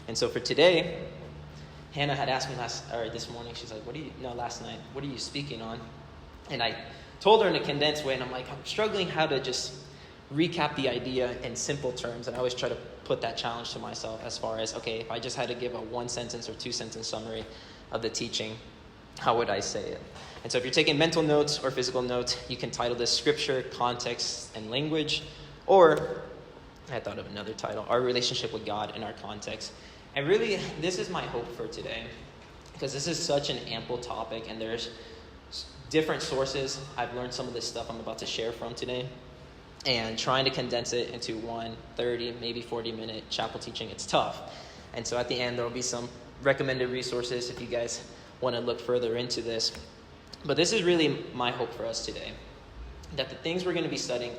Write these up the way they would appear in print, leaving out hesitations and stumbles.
And so for today, Hannah had asked me this morning, she's like, last night, what are you speaking on? And I told her in a condensed way, and I'm like, I'm struggling how to just recap the idea in simple terms. And I always try to put that challenge to myself as far as, okay, if I just had to give a 1-sentence or 2-sentence summary of the teaching, how would I say it? And so if you're taking mental notes or physical notes, you can title this Scripture, Context, and Language. Or, I thought of another title, Our Relationship with God in Our Context. And really, this is my hope for today, because this is such an ample topic, and there's different sources I've learned some of this stuff I'm about to share from today. And trying to condense it into 30, maybe 40-minute chapel teaching, it's tough. And so at the end, there will be some recommended resources if you guys want to look further into this. But this is really my hope for us today, that the things we're going to be studying,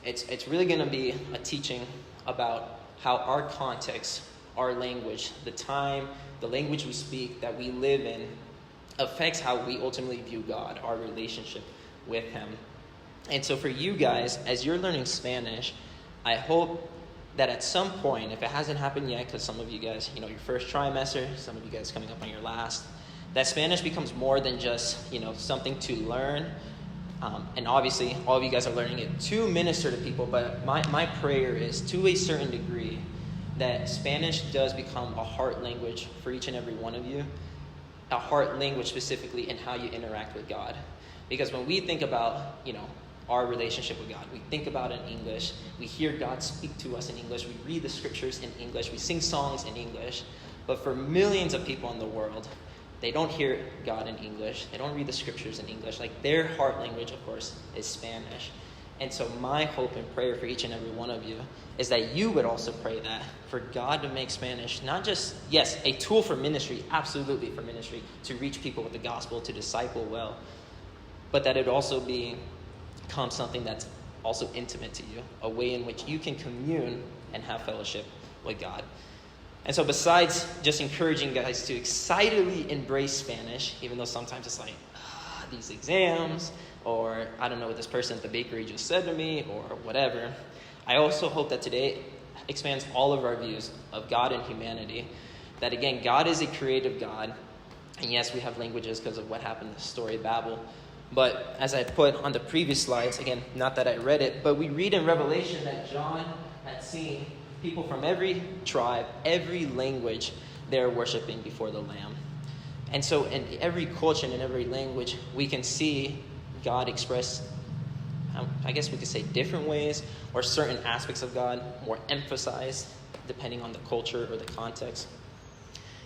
it's really going to be a teaching about how our context, our language, the time, the language we speak, that we live in, affects how we ultimately view God, our relationship with Him. And so for you guys, as you're learning Spanish, I hope that at some point, if it hasn't happened yet, because some of you guys, your first trimester, some of you guys coming up on your last, that Spanish becomes more than just, something to learn. And obviously, all of you guys are learning it to minister to people, but my prayer is, to a certain degree, that Spanish does become a heart language for each and every one of you, a heart language specifically in how you interact with God. Because when we think about, our relationship with God, we think about it in English, we hear God speak to us in English, we read the scriptures in English, we sing songs in English, but for millions of people in the world, they don't hear God in English, they don't read the scriptures in English. Like, their heart language, of course, is Spanish. And so my hope and prayer for each and every one of you is that you would also pray that for God to make Spanish not just, yes, a tool for ministry, absolutely for ministry, to reach people with the gospel, to disciple well, but that it also become something that's also intimate to you, a way in which you can commune and have fellowship with God. And so besides just encouraging guys to excitedly embrace Spanish, even though sometimes it's like, these exams, or I don't know what this person at the bakery just said to me, or whatever, I also hope that today expands all of our views of God and humanity. That again, God is a creative God. And yes, we have languages because of what happened in the story of Babel. But as I put on the previous slides, again, not that I read it, but we read in Revelation that John had seen people from every tribe, every language, they're worshiping before the Lamb. And so in every culture and in every language, we can see God expressed, I guess we could say different ways, or certain aspects of God more emphasized depending on the culture or the context.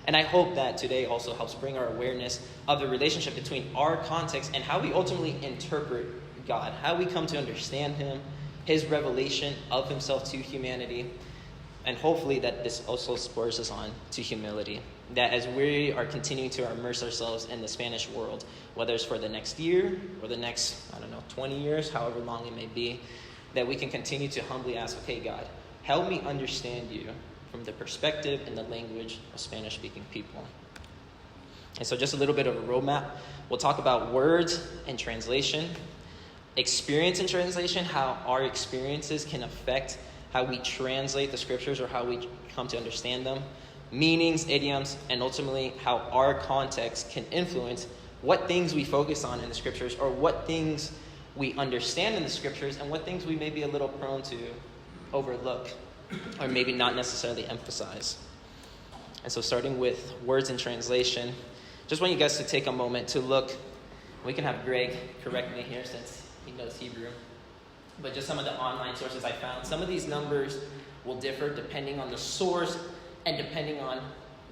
And I hope that today also helps bring our awareness of the relationship between our context and how we ultimately interpret God, how we come to understand Him, His revelation of Himself to humanity, and hopefully that this also spurs us on to humility. That as we are continuing to immerse ourselves in the Spanish world, whether it's for the next year or the next, 20 years, however long it may be, that we can continue to humbly ask, okay, God, help me understand you from the perspective and the language of Spanish-speaking people. And so just a little bit of a roadmap. We'll talk about words and translation, experience and translation, how our experiences can affect how we translate the scriptures or how we come to understand them, meanings, idioms, and ultimately how our context can influence what things we focus on in the scriptures, or what things we understand in the scriptures, and what things we may be a little prone to overlook or maybe not necessarily emphasize. And so starting with words and translation, just want you guys to take a moment to look. We can have Greg correct me here since he knows Hebrew. But just some of the online sources I found, some of these numbers will differ depending on the source and depending on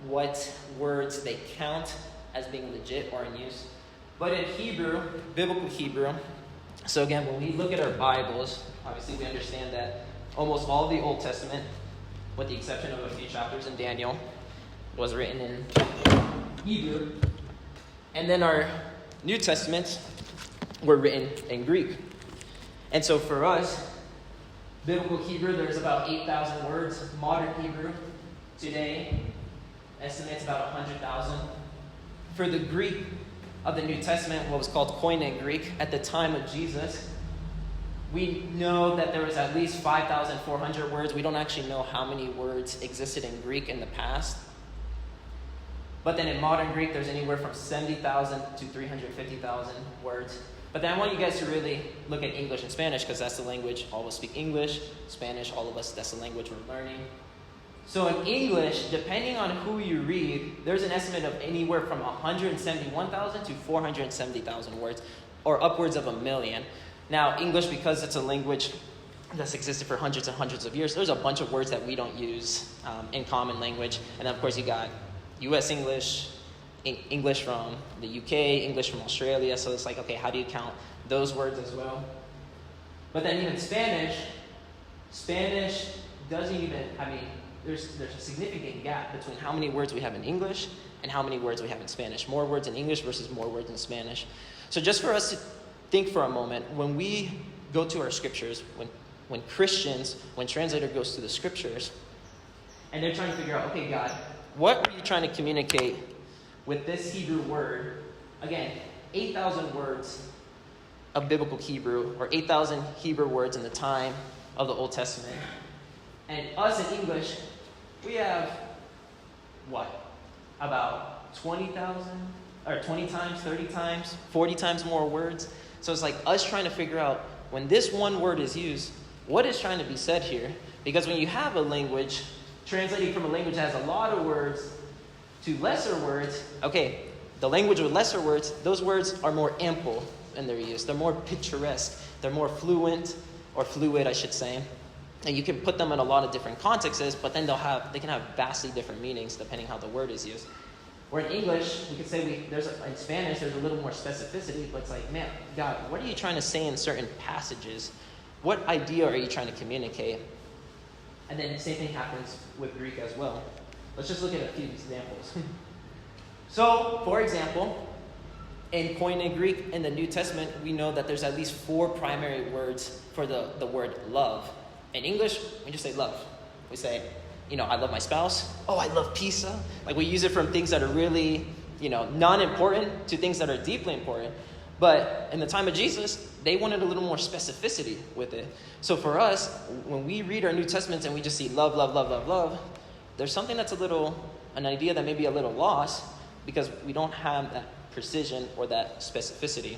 what words they count as being legit or in use. But in Hebrew, biblical Hebrew, so again, when we look at our Bibles, obviously we understand that almost all of the Old Testament, with the exception of a few chapters in Daniel, was written in Hebrew. And then our New Testaments were written in Greek. And so for us, biblical Hebrew, there's about 8,000 words. Modern Hebrew today estimates about 100,000. For the Greek of the New Testament, what was called Koine Greek at the time of Jesus, We know that there was at least 5,400 words. We don't actually know how many words existed in Greek in the past. But then in modern Greek, there's anywhere from 70,000 to 350,000 words. But then I want you guys to really look at English and Spanish, because that's the language. All of us speak English. Spanish, all of us, that's the language we're learning. So in English, depending on who you read, there's an estimate of anywhere from 171,000 to 470,000 words, or upwards of 1 million. Now, English, because it's a language that's existed for hundreds and hundreds of years, there's a bunch of words that we don't use in common language. And then, of course, you got U.S. English, English from the U.K., English from Australia. So it's like, okay, how do you count those words as well? But then even Spanish doesn't even, there's a significant gap between how many words we have in English and how many words we have in Spanish. More words in English versus more words in Spanish. So just for us to think for a moment, when we go to our scriptures, when Christians, when translator goes to the scriptures, and they're trying to figure out, okay, God, what are you trying to communicate with this Hebrew word? Again, 8,000 words of biblical Hebrew, or 8,000 Hebrew words in the time of the Old Testament. And us in English, we have, about 20,000? Or 20 times, 30 times, 40 times more words. So it's like us trying to figure out, when this one word is used, what is trying to be said here? Because when you have a language, translating from a language that has a lot of words to lesser words, okay, the language with lesser words, those words are more ample in their use. They're more picturesque. They're more fluent, or fluid, I should say. And you can put them in a lot of different contexts, but then they can have vastly different meanings depending how the word is used. Where in English, we could say in Spanish, there's a little more specificity, but it's like, man, God, what are you trying to say in certain passages? What idea are you trying to communicate? And then the same thing happens with Greek as well. Let's just look at a few examples. So, for example, in Koine Greek in the New Testament, we know that there's at least 4 primary words for the word love. In English, we just say love. We say, I love my spouse. Oh, I love pizza. Like, we use it from things that are really, non-important to things that are deeply important. But in the time of Jesus, they wanted a little more specificity with it. So for us, when we read our New Testaments and we just see love, love, love, love, love, there's something that's an idea that may be a little lost, because we don't have that precision or that specificity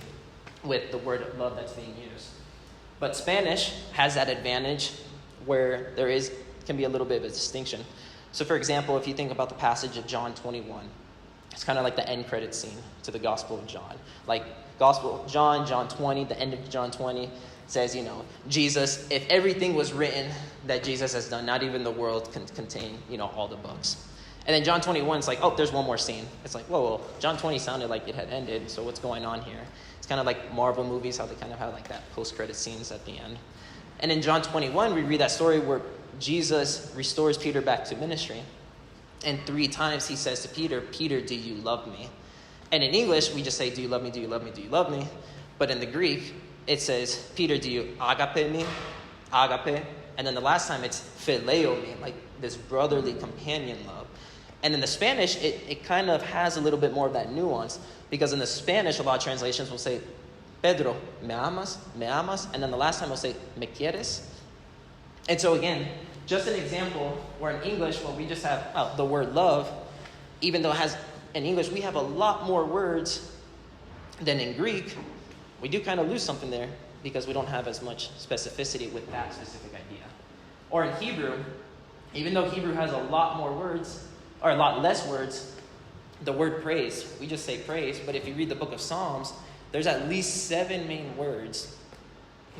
with the word love that's being used. But Spanish has that advantage where can be a little bit of a distinction. So for example, if you think about the passage of John 21, it's kind of like the end credit scene to the Gospel of John. Like Gospel of John 20, the end of John 20 says, Jesus, if everything was written that Jesus has done, not even the world can contain, all the books. And then John 21, it's like, oh, there's one more scene. It's like, whoa, John 20 sounded like it had ended, so what's going on here? It's kind of like Marvel movies, how they kind of have like that post-credit scenes at the end. And in John 21, we read that story where Jesus restores Peter back to ministry. And 3 times he says to Peter, Peter, do you love me? And in English, we just say, do you love me, do you love me, do you love me? But in the Greek, it says, Peter, do you agape me? Agape. And then the last time it's phileo me, like this brotherly companion love. And in the Spanish, it kind of has a little bit more of that nuance. Because in the Spanish, a lot of translations will say, Pedro, me amas? And then the last time we'll say, me quieres? And so again, just an example where in English, when we just have the word love, even though in English we have a lot more words than in Greek, we do kind of lose something there because we don't have as much specificity with that specific idea. Or in Hebrew, even though Hebrew has a lot more words, or a lot less words, the word praise, we just say praise, but if you read the book of Psalms, there's at least 7 main words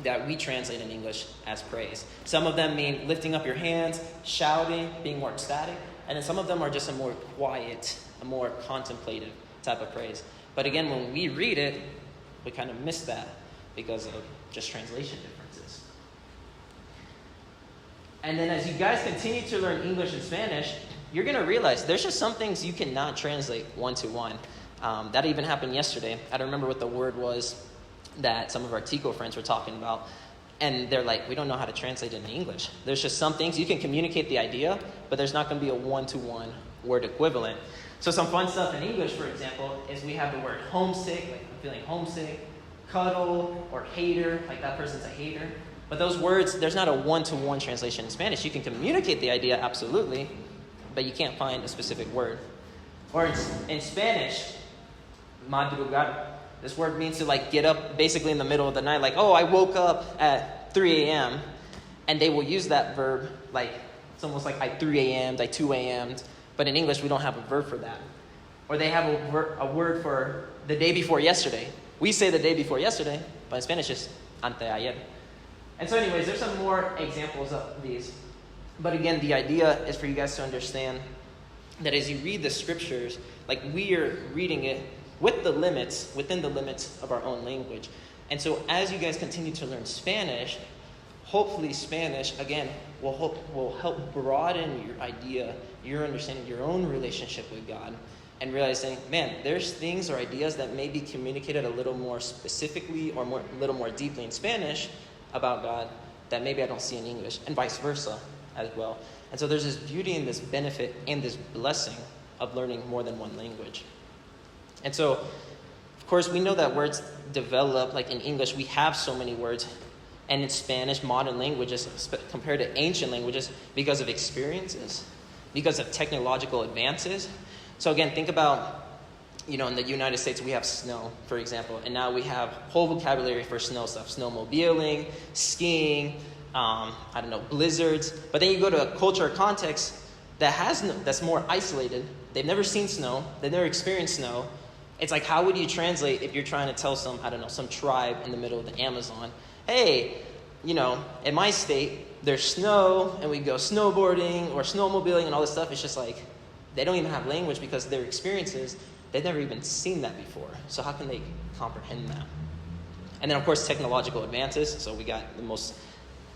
that we translate in English as praise. Some of them mean lifting up your hands, shouting, being more ecstatic, and then some of them are just a more quiet, a more contemplative type of praise. But again, when we read it, we kind of miss that because of just translation differences. And then as you guys continue to learn English and Spanish, you're going to realize there's just some things you cannot translate one-to-one. That even happened yesterday. I don't remember what the word was that some of our Tico friends were talking about. And they're like, we don't know how to translate it in English. There's just some things you can communicate the idea, but there's not going to be a one-to-one word equivalent. So some fun stuff in English, for example, is we have the word homesick, like I'm feeling homesick, cuddle, or hater, like that person's a hater. But those words, there's not a one-to-one translation in Spanish. You can communicate the idea, absolutely, but you can't find a specific word. Or in Spanish, madrugar, this word means to like get up basically in the middle of the night. Like, oh, I woke up at 3 a.m. And they will use that verb like, it's almost like I 3 a.m', I 2 a.m'. But in English, we don't have a verb for that. Or they have a word for the day before yesterday. We say the day before yesterday, but in Spanish it's anteayer. And so anyways, there's some more examples of these. But again, the idea is for you guys to understand that as you read the scriptures, like we are reading it within the limits of our own language. And so as you guys continue to learn Spanish, hopefully Spanish, again, will help broaden your idea, your understanding, your own relationship with God, and realizing, man, there's things or ideas that may be communicated a little more specifically or a little more deeply in Spanish about God that maybe I don't see in English, and vice versa as well. And so there's this beauty and this benefit and this blessing of learning more than one language. And so, of course, we know that words develop, like in English, we have so many words, and in Spanish, modern languages, compared to ancient languages, because of experiences, because of technological advances. So again, think about, in the United States, we have snow, for example, and now we have whole vocabulary for snow stuff, snowmobiling, skiing, blizzards. But then you go to a culture or context that's more isolated. They've never seen snow. They've never experienced snow. It's like, how would you translate if you're trying to tell some tribe in the middle of the Amazon, hey, in my state, there's snow, and we go snowboarding or snowmobiling and all this stuff. It's just like, they don't even have language because their experiences, they've never even seen that before. So how can they comprehend that? And then, of course, technological advances. So we got the most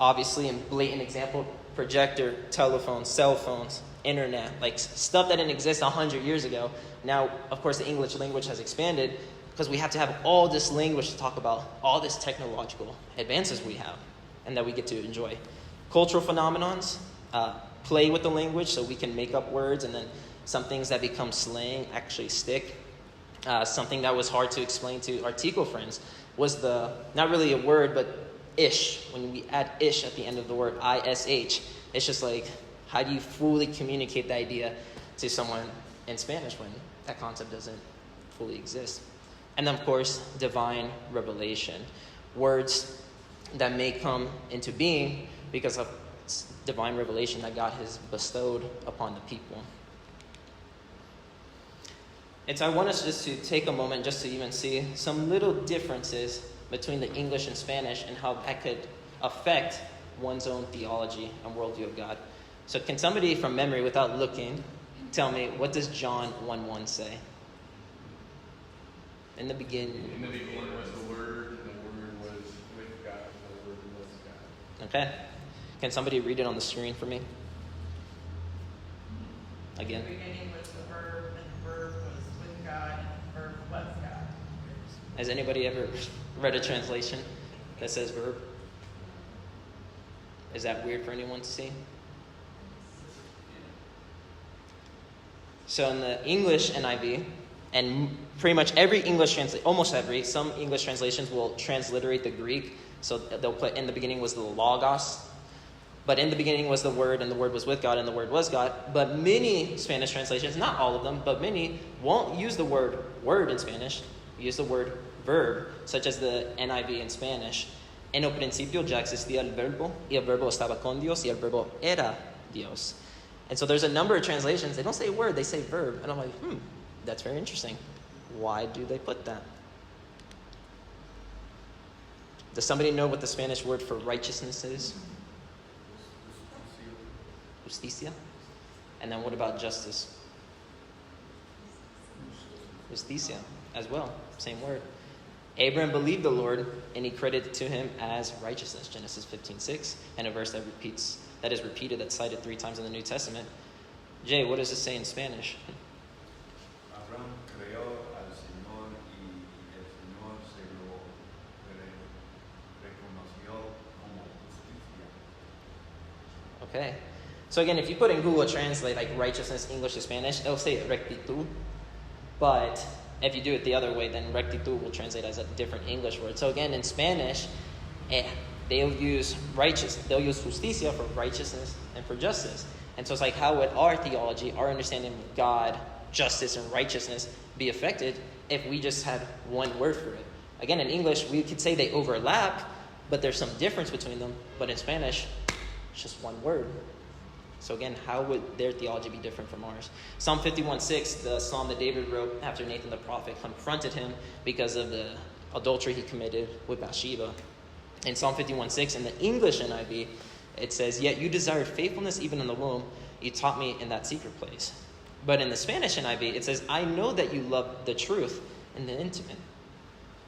obviously and blatant example, projector, telephones, cell phones, internet, like stuff that didn't exist 100 years ago. Now, of course, the English language has expanded because we have to have all this language to talk about all this technological advances we have and that we get to enjoy. Cultural phenomenons, play with the language so we can make up words, and then some things that become slang actually stick. Something that was hard to explain to our Tico friends was not really a word, but ish. When we add ish at the end of the word, I-S-H, it's just like, how do you fully communicate the idea to someone in Spanish when that concept doesn't fully exist? And then, of course, divine revelation. Words that may come into being because of divine revelation that God has bestowed upon the people. And so I want us just to take a moment just to even see some little differences between the English and Spanish and how that could affect one's own theology and worldview of God. So can somebody from memory, without looking, tell me, what does John 1:1 say? In the beginning. In the beginning was the Word, and the Word was with God, and the Word was God. Okay. Can somebody read it on the screen for me? Again. In the beginning was the Verb, and the Verb was with God, and the Verb was God. Has anybody ever read a translation that says verb? Is that weird for anyone to see? So in the English NIV, and pretty much every English some English translations will transliterate the Greek. So they'll put, in the beginning was the Logos. But in the beginning was the Word, and the Word was with God, and the Word was God. But many Spanish translations, not all of them, but many, won't use the word word in Spanish. Use the word verb, such as the NIV in Spanish. En el principio ya existía el verbo, y el verbo estaba con Dios, y el verbo era Dios. And so there's a number of translations, they don't say word, they say verb. And I'm like, that's very interesting. Why do they put that? Does somebody know what the Spanish word for righteousness is? Justicia. And then what about justice? Justicia as well, same word. Abraham believed the Lord, and he credited to him as righteousness, Genesis 15:6, and a verse that is repeated, that's cited 3 times in the New Testament. Jay, what does it say in Spanish? Abraham creyó al Señor y el Señor se lo reconoció como justicia. Okay. So again, if you put in Google Translate like righteousness, English to Spanish, it'll say rectitud. But if you do it the other way, then rectitud will translate as a different English word. So again, in Spanish, they'll use justicia for righteousness and for justice. And so it's like, how would our theology, our understanding of God, justice, and righteousness be affected if we just had one word for it? Again, in English, we could say they overlap, but there's some difference between them. But in Spanish, it's just one word. So again, how would their theology be different from ours? Psalm 51:6, the psalm that David wrote after Nathan the prophet confronted him because of the adultery he committed with Bathsheba. In Psalm 51:6, in the English NIV, it says, "Yet you desired faithfulness even in the womb. You taught me in that secret place." But in the Spanish NIV, it says, "I know that you love the truth in the intimate.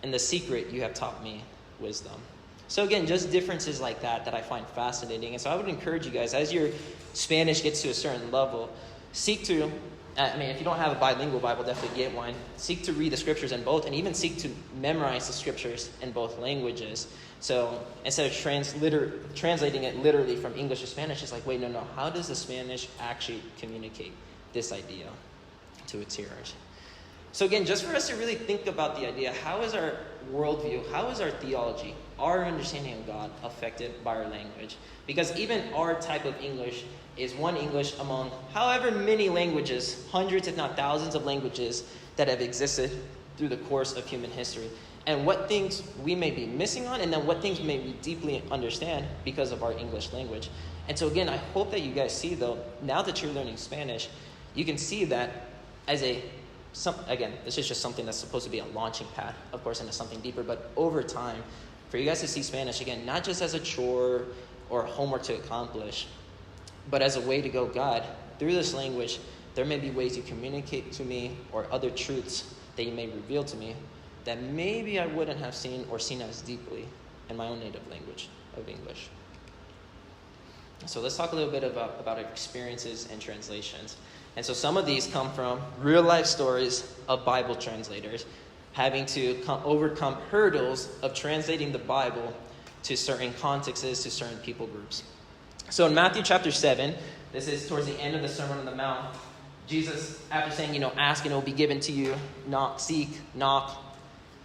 In the secret, you have taught me wisdom." So again, just differences like that I find fascinating. And so I would encourage you guys, as your Spanish gets to a certain level, seek to, if you don't have a bilingual Bible, definitely get one. Seek to read the scriptures in both, and even seek to memorize the scriptures in both languages. So instead of translating it literally from English to Spanish, it's like, wait, no, how does the Spanish actually communicate this idea to its hearers? So again, just for us to really think about the idea, how is our worldview, how is our theology, our understanding of God affected by our language? Because even our type of English is one English among however many languages, hundreds if not thousands of languages that have existed through the course of human history. And what things we may be missing on, and then what things may we deeply understand because of our English language. And so again, I hope that you guys see, though, now that you're learning Spanish, you can see that as again, this is just something that's supposed to be a launching pad, of course, into something deeper. But over time, for you guys to see Spanish, again, not just as a chore or homework to accomplish, but as a way to go, God, through this language, there may be ways you communicate to me or other truths that you may reveal to me that maybe I wouldn't have seen or seen as deeply in my own native language of English. So let's talk a little bit about our experiences and translations. And so some of these come from real-life stories of Bible translators having to overcome hurdles of translating the Bible to certain contexts, to certain people groups. So in Matthew chapter 7, this is towards the end of the Sermon on the Mount, Jesus, after saying, ask and it will be given to you, seek, knock,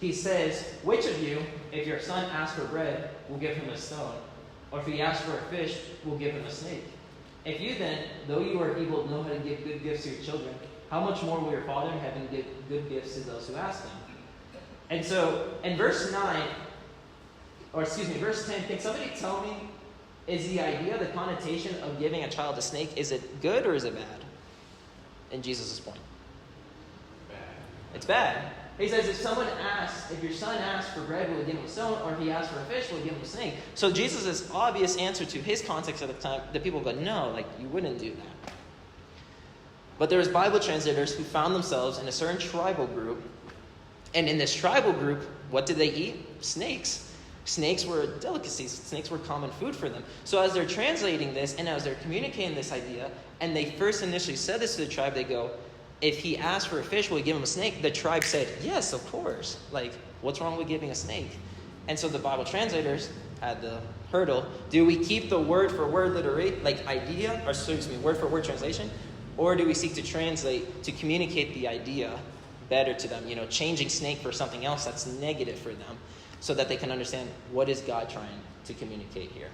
he says, which of you, if your son asks for bread, will give him a stone? Or if he asks for a fish, will give him a snake? If you then, though you are evil, know how to give good gifts to your children, how much more will your Father in heaven give good gifts to those who ask him? And so, in verse 10, can somebody tell me, is the idea, the connotation of giving a child a snake, is it good or is it bad? In Jesus' point. Bad. It's bad. He says, if your son asks for bread, will he give him a stone? Or if he asks for a fish, will he give him a snake? So Jesus' obvious answer to his context at the time, the people go, no, you wouldn't do that. But there was Bible translators who found themselves in a certain tribal group. And in this tribal group, what did they eat? Snakes. Snakes were a delicacy. Snakes were common food for them. So as they're translating this, and as they're communicating this idea, and they first initially said this to the tribe, they go, if he asked for a fish, will he give him a snake? The tribe said, yes, of course. What's wrong with giving a snake? And so the Bible translators had the hurdle. Do we keep the word for word word for word translation? Or do we seek to translate, to communicate the idea better to them? Changing snake for something else that's negative for them so that they can understand what is God trying to communicate here.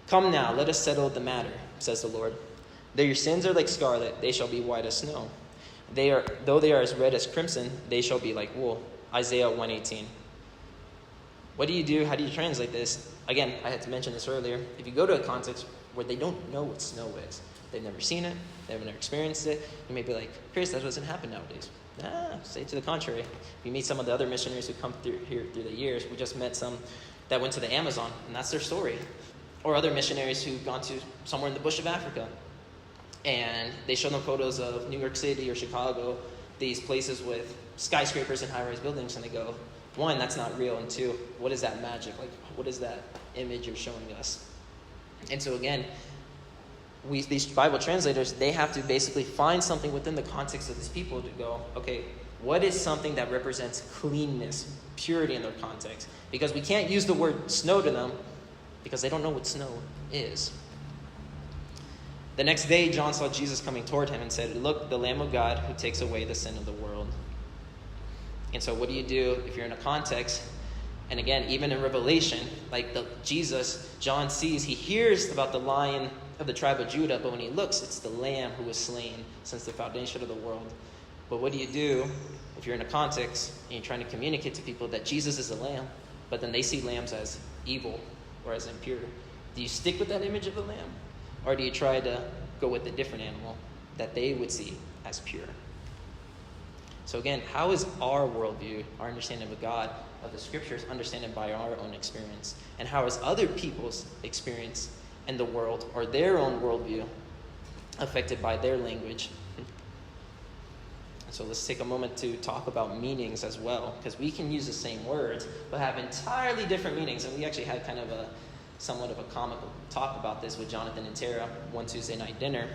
Come now, let us settle the matter, says the Lord. Though your sins are like scarlet, they shall be white as snow. Though they are as red as crimson, they shall be like wool. Isaiah 1:18. What do you do? How do you translate this? Again, I had to mention this earlier. If you go to a context where they don't know what snow is, they've never seen it, they've never experienced it, you may be like, Chris, that doesn't happen nowadays. Say to the contrary. If you meet some of the other missionaries who come through here through the years, we just met some that went to the Amazon, and that's their story. Or other missionaries who've gone to somewhere in the bush of Africa. And they show them photos of New York City or Chicago, these places with skyscrapers and high-rise buildings, and they go, one, that's not real, and two, what is that magic? What is that image you're showing us? And so again, these Bible translators, they have to basically find something within the context of these people to go, okay, what is something that represents cleanness, purity in their context? Because we can't use the word snow to them because they don't know what snow is. The next day, John saw Jesus coming toward him and said, look, the Lamb of God who takes away the sin of the world. And so what do you do if you're in a context And again, even in Revelation, like Jesus, John sees, he hears about the Lion of the tribe of Judah, but when he looks, it's the Lamb who was slain since the foundation of the world. But what do you do if you're in a context and you're trying to communicate to people that Jesus is the Lamb, but then they see lambs as evil or as impure? Do you stick with that image of the Lamb? Or do you try to go with a different animal that they would see as pure? So again, how is our worldview, our understanding of God, of the Scriptures, understood by our own experience? And how is other people's experience in the world, or their own worldview, affected by their language? So let's take a moment to talk about meanings as well, because we can use the same words, but have entirely different meanings. And we actually had kind of somewhat of a comical talk about this with Jonathan and Tara one Tuesday night dinner.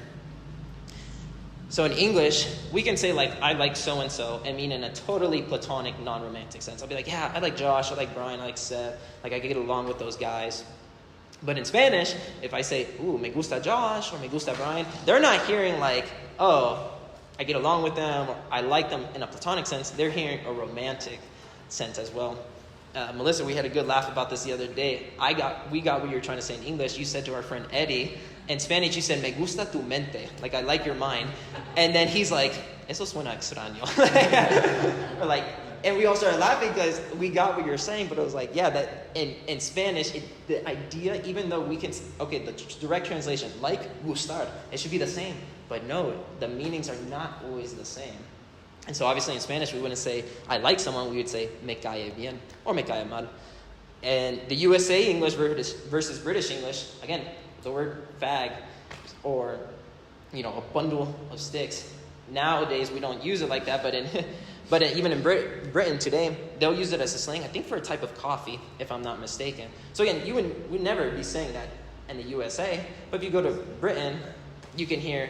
So in English, we can say like, I like so-and-so, and mean in a totally platonic, non-romantic sense. I'll be like, yeah, I like Josh, I like Brian, I like Seth, like I can get along with those guys. But in Spanish, if I say, ooh, me gusta Josh, or me gusta Brian, they're not hearing like, oh, I get along with them, or I like them in a platonic sense. They're hearing a romantic sense as well. Melissa, we had a good laugh about this the other day. We got what you were trying to say in English. You said to our friend Eddie, in Spanish, you said, me gusta tu mente, like I like your mind. And then he's like, eso suena extraño. Or like, and we all started laughing because we got what you're saying, but it was like, yeah, that in Spanish, the idea, even though we can, okay, the direct translation, like gustar, it should be the same. But no, the meanings are not always the same. And so obviously in Spanish, we wouldn't say, I like someone, we would say, me cae bien, or me cae mal. And the USA English versus British English, again, the word fag, or, a bundle of sticks. Nowadays, we don't use it like that, but even in Britain today, they'll use it as a slang, I think for a type of coffee, if I'm not mistaken. So again, you would never be saying that in the USA, but if you go to Britain, you can hear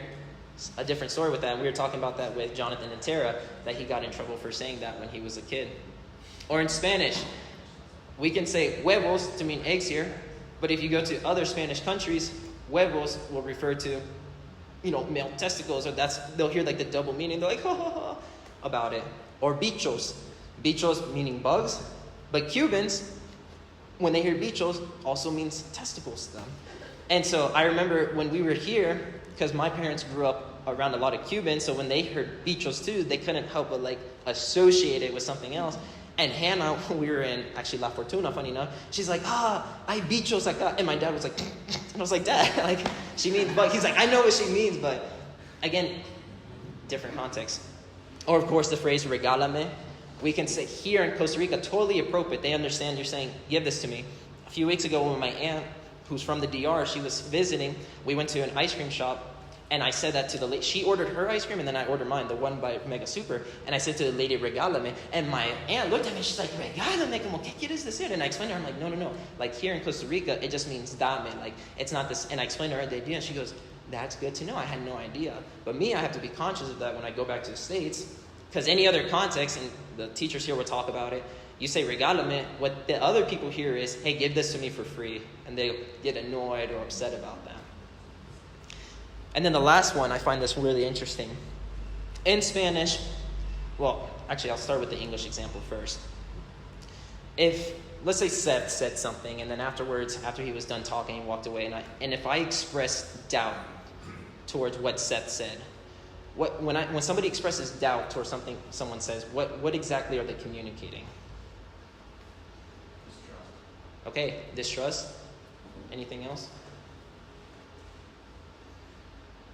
a different story with that. And we were talking about that with Jonathan and Tara, that he got in trouble for saying that when he was a kid. Or in Spanish, we can say huevos to mean eggs here, but if you go to other Spanish countries, huevos will refer to, male testicles, or they'll hear like the double meaning. They're like, ha ha ha, about it. Or bichos. Bichos meaning bugs, but Cubans, when they hear bichos, also means testicles to them. And so I remember when we were here, because my parents grew up around a lot of Cubans, so when they heard bichos too, they couldn't help but like associate it with something else. And Hannah, when we were in actually La Fortuna, funny enough, she's like, hay bichos acá. And my dad was like, and I was like, Dad, like, she means bug. He's like, I know what she means, but again, different context. Or of course the phrase regálame. We can say here in Costa Rica, totally appropriate. They understand you're saying, give this to me. A few weeks ago when my aunt, who's from the DR, she was visiting, we went to an ice cream shop, and I said that to the lady. She ordered her ice cream, and then I ordered mine, the one by Mega Super, and I said to the lady, regálame, and my aunt looked at me, she's like, regálame, como que quieres decir? And I explained to her, I'm like, no, like here in Costa Rica, it just means dame, like it's not this, and I explained to her the idea, and she goes, that's good to know, I had no idea. But me, I have to be conscious of that when I go back to the States, because any other context, and the teachers here will talk about it, you say regálame, what the other people hear is, hey, give this to me for free. And they get annoyed or upset about that. And then the last one, I find this really interesting. In Spanish, well, actually, I'll start with the English example first. If, let's say Seth said something, and then afterwards, after he was done talking, he walked away, and if I expressed doubt towards what Seth said, when somebody expresses doubt towards something someone says, what exactly are they communicating? Okay, distrust. Anything else?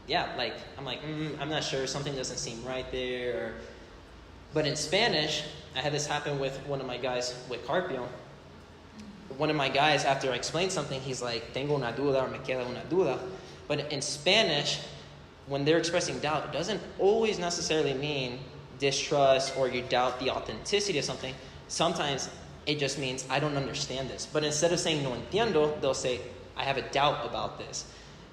Yeah, like, I'm like, I'm not sure, something doesn't seem right there. But in Spanish, I had this happen with one of my guys with Carpio. One of my guys, after I explained something, he's like, tengo una duda, or me queda una duda. But in Spanish, when they're expressing doubt, it doesn't always necessarily mean distrust or you doubt the authenticity of something. Sometimes it just means, I don't understand this. But instead of saying no entiendo, they'll say, I have a doubt about this.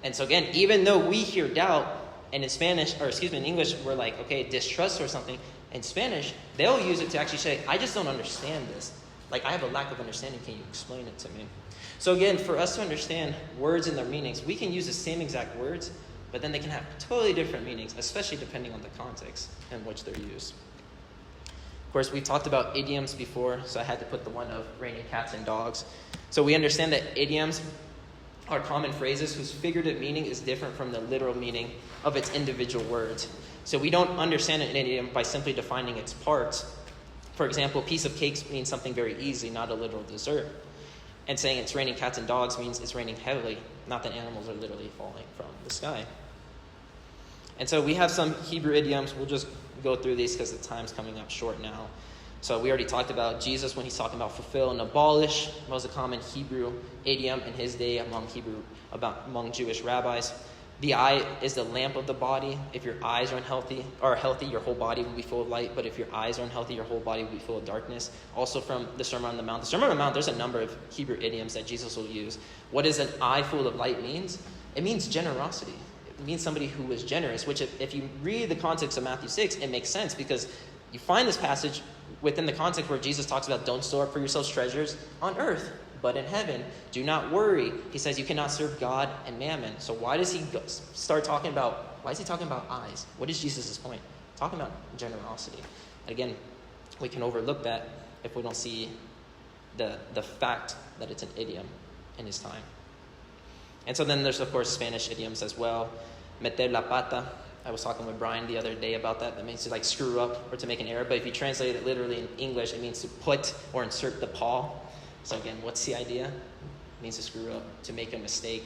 And so again, even though we hear doubt, and in English, we're like, okay, distrust or something. In Spanish, they'll use it to actually say, I just don't understand this. Like, I have a lack of understanding. Can you explain it to me? So again, for us to understand words and their meanings, we can use the same exact words, but then they can have totally different meanings, especially depending on the context in which they're used. Of course, we talked about idioms before, so I had to put the one of raining cats and dogs. So we understand that idioms are common phrases whose figurative meaning is different from the literal meaning of its individual words. So we don't understand an idiom by simply defining its parts. For example, a piece of cake means something very easy, not a literal dessert. And saying it's raining cats and dogs means it's raining heavily, not that animals are literally falling from the sky. And so we have some Hebrew idioms. We'll just go through these because the time's coming up short now. So we already talked about Jesus when he's talking about fulfill and abolish. Most a common Hebrew idiom in his day among Jewish rabbis. The eye is the lamp of the body. If your eyes are healthy, your whole body will be full of light. But if your eyes are unhealthy, your whole body will be full of darkness. Also from the Sermon on the Mount. The Sermon on the Mount, there's a number of Hebrew idioms that Jesus will use. What does an eye full of light means? It means generosity. It means somebody who is generous, which if you read the context of Matthew 6, it makes sense because you find this passage within the context where Jesus talks about don't store up for yourselves treasures on earth, but in heaven. Do not worry. He says you cannot serve God and mammon. So why does he why is he talking about eyes? What is Jesus' point? Talking about generosity. And again, we can overlook that if we don't see the fact that it's an idiom in his time. And so then there's, of course, Spanish idioms as well. Meter la pata. I was talking with Brian the other day about that. That means to screw up or to make an error. But if you translate it literally in English, it means to put or insert the paw. So again, what's the idea? It means to screw up, to make a mistake.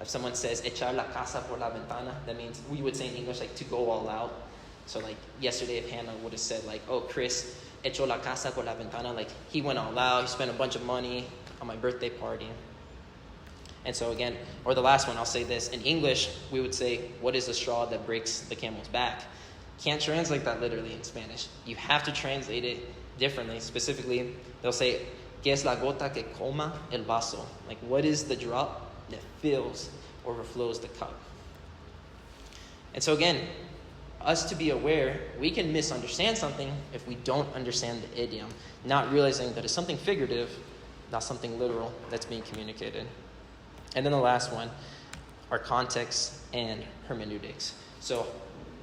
If someone says, echar la casa por la ventana, that means, we would say in English, to go all out. So yesterday if Hannah would have said oh, Chris echó la casa por la ventana, he went all out, he spent a bunch of money on my birthday party. And so again, or the last one, I'll say this. In English, we would say, what is the straw that breaks the camel's back? Can't translate that literally in Spanish. You have to translate it differently. Specifically, they'll say, ¿Qué es la gota que colma el vaso? What is the drop that fills or overflows the cup? And so again, us to be aware, we can misunderstand something if we don't understand the idiom, not realizing that it's something figurative, not something literal that's being communicated. And then the last one are context and hermeneutics. So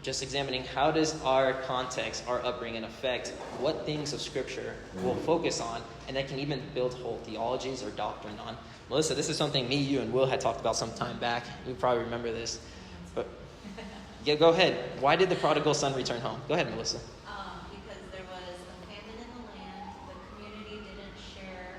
just examining how does our context, our upbringing affect what things of Scripture we'll focus on, and that can even build whole theologies or doctrine on. Melissa, this is something me, you, and Will had talked about some time back. You probably remember this. But yeah, go ahead. Why did the prodigal son return home? Go ahead, Melissa. Because there was a famine in the land, the community didn't share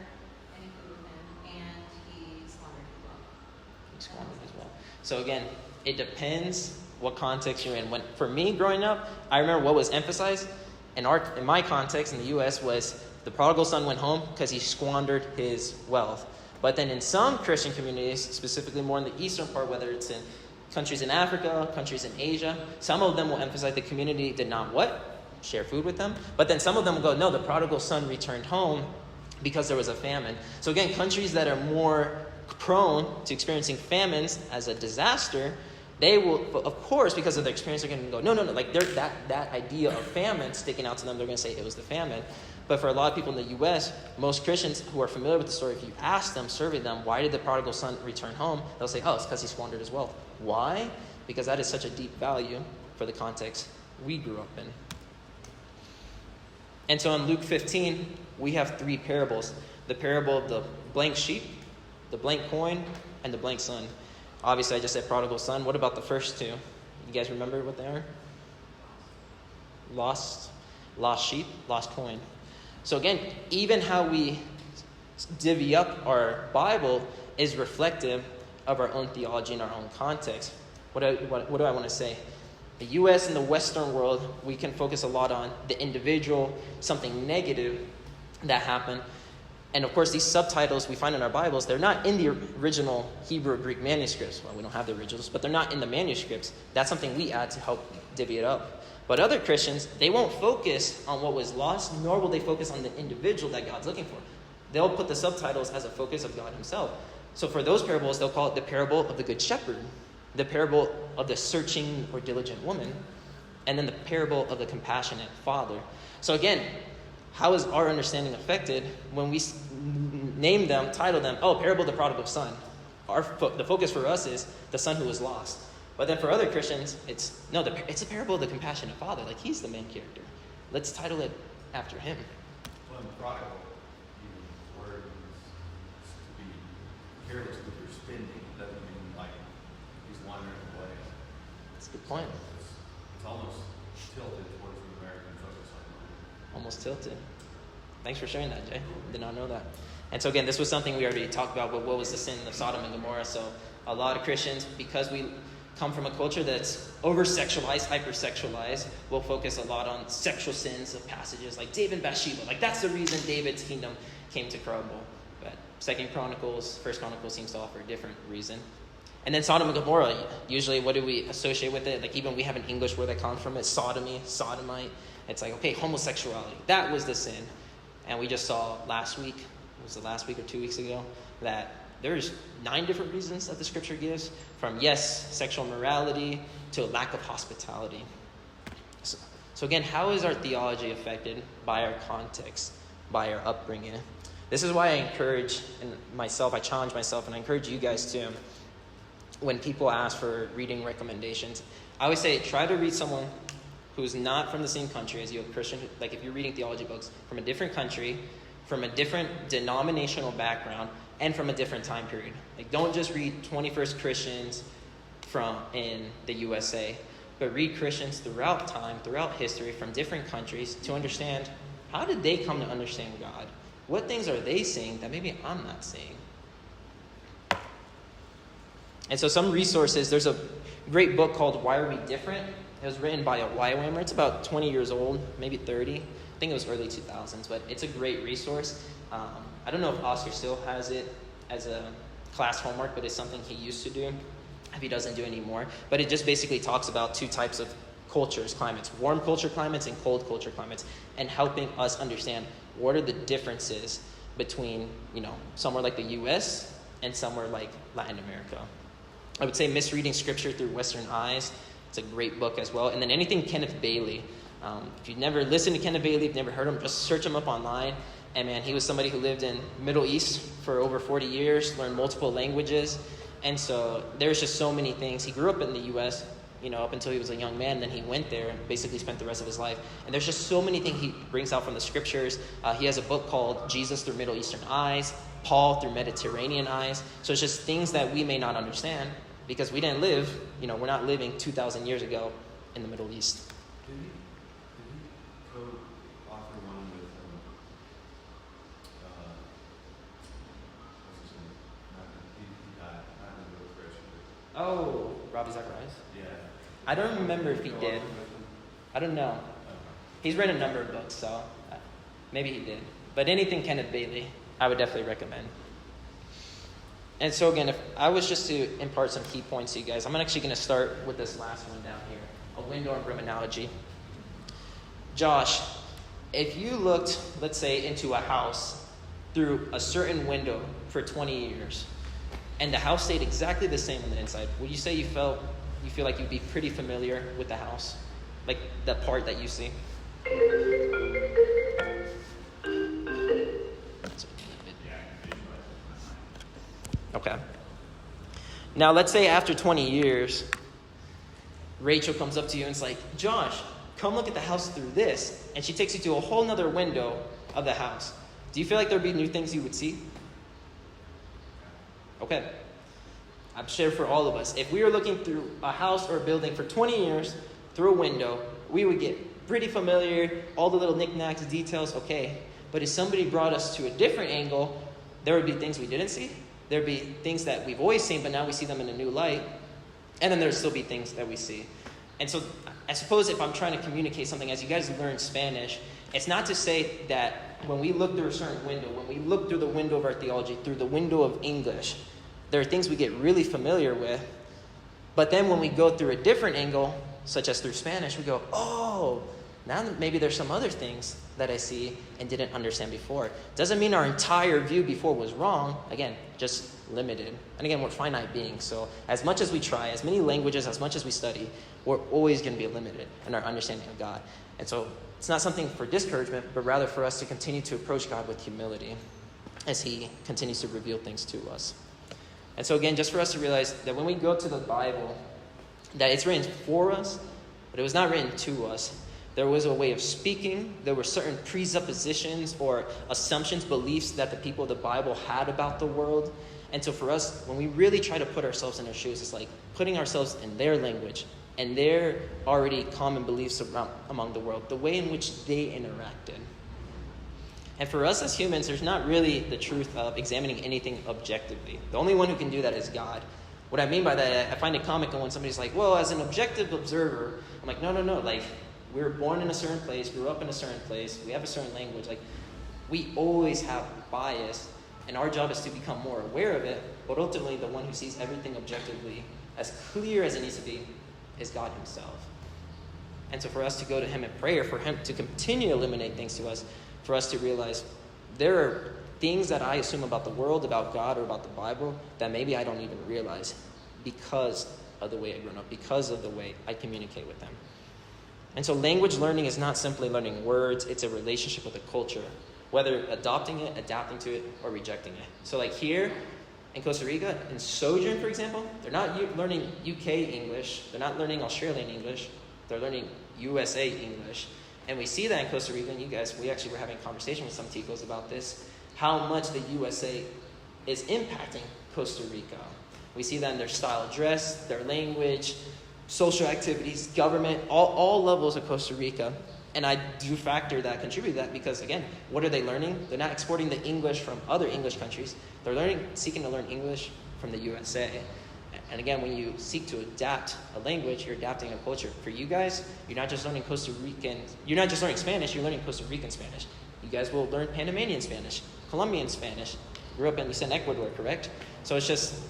any food with him, and he squandered his wealth. So again, it depends what context you're in. For me growing up, I remember what was emphasized in my context in the U.S. was the prodigal son went home because he squandered his wealth. But then in some Christian communities, specifically more in the eastern part, whether it's in countries in Africa, countries in Asia, some of them will emphasize the community did not share food with them. But then some of them will go, no, the prodigal son returned home because there was a famine. So again, countries that are more prone to experiencing famines as a disaster, they will, of course, because of their experience, they're going to go, no. That idea of famine sticking out to them, they're going to say it was the famine. But for a lot of people in the U.S., most Christians who are familiar with the story, if you ask them, survey them, why did the prodigal son return home? They'll say, it's because he squandered his wealth. Why? Because that is such a deep value for the context we grew up in. And so in Luke 15, we have 3 parables. The parable of the blank sheep, the blank coin, and the blank son. Obviously, I just said prodigal son. What about the first 2? You guys remember what they are? Lost sheep, lost coin. So again, even how we divvy up our Bible is reflective of our own theology and our own context. What do I want to say? The U.S. and the Western world, we can focus a lot on the individual, something negative that happened. And of course, these subtitles we find in our Bibles, they're not in the original Hebrew or Greek manuscripts. Well, we don't have the originals, but they're not in the manuscripts. That's something we add to help divvy it up. But other Christians, they won't focus on what was lost, nor will they focus on the individual that God's looking for. They'll put the subtitles as a focus of God himself. So for those parables, they'll call it the parable of the Good Shepherd, the parable of the searching or diligent woman, and then the parable of the compassionate father. So again, how is our understanding affected when we name them, title them, parable of the prodigal son? The focus for us is the son who was lost. But then for other Christians, it's a parable of the compassionate father. He's the main character. Let's title it after him. Well, in the prodigal, even word is to be careless with your spending. It doesn't mean like he's wandering away. That's a good point. It's almost tilted towards the American focus on money. Almost tilted. Thanks for sharing that, Jay. Did not know that. And so again, this was something we already talked about, but what was the sin of Sodom and Gomorrah? So a lot of Christians, because we come from a culture that's over-sexualized, hyper-sexualized, will focus a lot on sexual sins of passages like David and Bathsheba. Like that's the reason David's kingdom came to crumble. But 2 Chronicles, 1 Chronicles seems to offer a different reason. And then Sodom and Gomorrah, usually what do we associate with it? Like even we have an English word that comes from it, sodomy, sodomite. It's like, okay, homosexuality. That was the sin. And we just saw last week, was it last week or 2 weeks ago, that there's 9 different reasons that the scripture gives, from yes, sexual immorality, to a lack of hospitality. So again, how is our theology affected by our context, by our upbringing? This is why I encourage I challenge myself, and I encourage you guys too, when people ask for reading recommendations, I always say, try to read someone who's not from the same country as you, a Christian. Like if you're reading theology books from a different country, from a different denominational background, and from a different time period. Like don't just read 21st Christians in the USA, but read Christians throughout time, throughout history, from different countries to understand how did they come to understand God? What things are they seeing that maybe I'm not seeing? And so some resources, there's a great book called Why Are We Different? It was written by a YWAMer. It's about 20 years old, maybe 30. I think it was early 2000s, but it's a great resource. I don't know if Oscar still has it as a class homework, but it's something he used to do, if he doesn't do anymore. But it just basically talks about 2 types of cultures, climates, warm culture climates and cold culture climates, and helping us understand what are the differences between, somewhere like the U.S. and somewhere like Latin America. I would say Misreading Scripture Through Western Eyes. It's a great book as well. And then anything Kenneth Bailey. If you've never listened to Kenneth Bailey, if you've never heard him, just search him up online. And man, he was somebody who lived in Middle East for over 40 years, learned multiple languages. And so there's just so many things. He grew up in the U.S., up until he was a young man. Then he went there and basically spent the rest of his life. And there's just so many things he brings out from the scriptures. He has a book called Jesus Through Middle Eastern Eyes, Paul Through Mediterranean Eyes. So it's just things that we may not understand because we didn't live, we're not living 2,000 years ago in the Middle East. Did he co-author one with, what's his name? He died. Not in the book fresh. Oh, Ravi Zacharias? Yeah. I don't remember if he did. I don't know. He's read a number of books, so maybe he did. But anything Kenneth Bailey, I would definitely recommend. And so again, if I was just to impart some key points to you guys, I'm actually going to start with this last one down here, a window and broom analogy. Josh, if you looked, let's say, into a house through a certain window for 20 years, and the house stayed exactly the same on the inside, would you say you feel like you'd be pretty familiar with the house? Like the part that you see? Okay. Now, let's say after 20 years, Rachel comes up to you and it's like, Josh, come look at the house through this. And she takes you to a whole nother window of the house. Do you feel like there'd be new things you would see? Okay. I'm sure for all of us, if we were looking through a house or a building for 20 years through a window, we would get pretty familiar, all the little knickknacks, details, okay. But if somebody brought us to a different angle, there would be things we didn't see. There'd be things that we've always seen, but now we see them in a new light. And then there'd still be things that we see. And so I suppose if I'm trying to communicate something, as you guys learn Spanish, it's not to say that when we look through a certain window, when we look through the window of our theology, through the window of English, there are things we get really familiar with. But then when we go through a different angle, such as through Spanish, we go, oh, now maybe there's some other things that I see and didn't understand before. Doesn't mean our entire view before was wrong. Again, just limited. And again, we're finite beings. So as much as we try, as many languages, as much as we study, we're always going to be limited in our understanding of God. And so it's not something for discouragement, but rather for us to continue to approach God with humility as he continues to reveal things to us. And so again, just for us to realize that when we go to the Bible, that it's written for us, but it was not written to us. There was a way of speaking. There were certain presuppositions or assumptions, beliefs that the people of the Bible had about the world. And so for us, when we really try to put ourselves in their shoes, it's like putting ourselves in their language and their already common beliefs among the world, the way in which they interacted. And for us as humans, there's not really the truth of examining anything objectively. The only one who can do that is God. What I mean by that, I find it comical when somebody's like, well, as an objective observer, I'm like, no. Like, we were born in a certain place, grew up in a certain place, we have a certain language. Like, we always have bias, and our job is to become more aware of it, but ultimately the one who sees everything objectively, as clear as it needs to be, is God himself. And so for us to go to him in prayer, for him to continue to illuminate things to us, for us to realize there are things that I assume about the world, about God, or about the Bible that maybe I don't even realize because of the way I've grown up, because of the way I communicate with them. And so language learning is not simply learning words, it's a relationship with a culture, whether adopting it, adapting to it, or rejecting it. So like here in Costa Rica, in Sojourn, for example, they're not learning UK English, they're not learning Australian English, they're learning USA English. And we see that in Costa Rica, and you guys, we actually were having a conversation with some Ticos about this, how much the USA is impacting Costa Rica. We see that in their style of dress, their language, social activities, government, all levels of Costa Rica. And I do factor that, contribute to that, because again, what are they learning? They're not exporting the English from other English countries. They're seeking to learn English from the USA. And again, when you seek to adapt a language, you're adapting a culture. For you guys, you're not just learning you're not just learning Spanish, you're learning Costa Rican Spanish. You guys will learn Panamanian Spanish, Colombian Spanish. You grew up in Ecuador, correct? So it's just,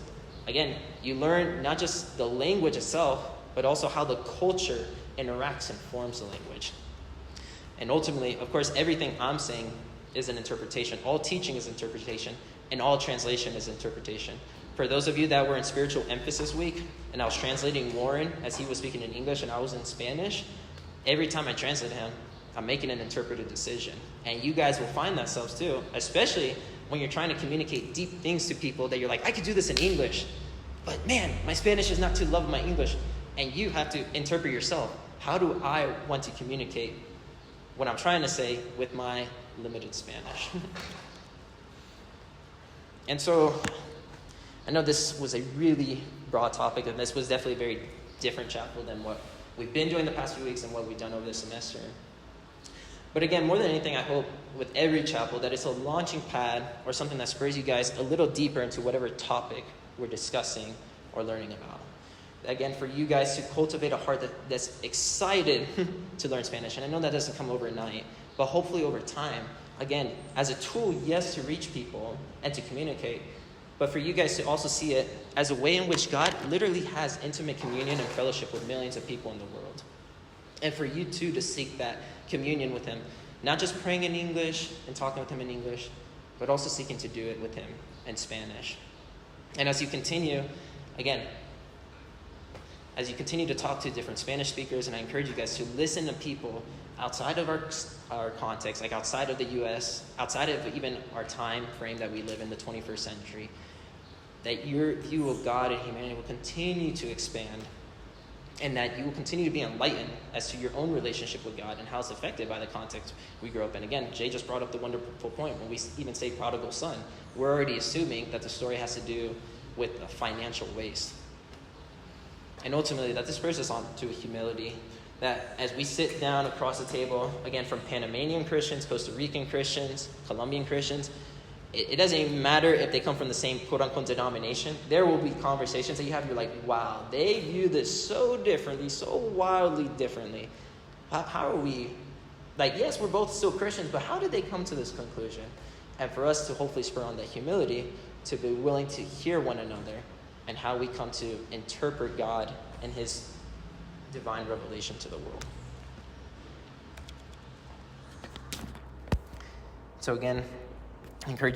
again, you learn not just the language itself, but also how the culture interacts and forms the language. And ultimately, of course, everything I'm saying is an interpretation. All teaching is interpretation, and all translation is interpretation. For those of you that were in Spiritual Emphasis Week, and I was translating Warren as he was speaking in English and I was in Spanish, every time I translate him, I'm making an interpretive decision. And you guys will find that selves too, especially when you're trying to communicate deep things to people that you're like, I could do this in English, but man, my Spanish is not to love my English. And you have to interpret yourself. How do I want to communicate what I'm trying to say with my limited Spanish? And so I know this was a really broad topic, and this was definitely a very different chapel than what we've been doing the past few weeks and what we've done over this semester. But again, more than anything, I hope with every chapel that it's a launching pad or something that spurs you guys a little deeper into whatever topic we're discussing or learning about. Again, for you guys to cultivate a heart that's excited to learn Spanish. And I know that doesn't come overnight, but hopefully over time, again, as a tool, yes, to reach people and to communicate, but for you guys to also see it as a way in which God literally has intimate communion and fellowship with millions of people in the world. And for you too to seek that communion with him, not just praying in English and talking with him in English, but also seeking to do it with him in Spanish. And as you continue, again, as you continue to talk to different Spanish speakers, and I encourage you guys to listen to people outside of our context, like outside of the U.S., outside of even our time frame that we live in, the 21st century, that your view of God and humanity will continue to expand, and that you will continue to be enlightened as to your own relationship with God and how it's affected by the context we grew up in. Again, Jay just brought up the wonderful point. When we even say prodigal son, we're already assuming that the story has to do with a financial waste. And ultimately, that this spurs us on to humility, that as we sit down across the table, again, from Panamanian Christians, Costa Rican Christians, Colombian Christians, it doesn't even matter if they come from the same quote-unquote denomination. There will be conversations that you have, you're like, wow, they view this so differently, so wildly differently. How are we, like, yes, we're both still Christians, but how did they come to this conclusion? And for us to hopefully spur on that humility, to be willing to hear one another, and how we come to interpret God and his divine revelation to the world. So again, I encourage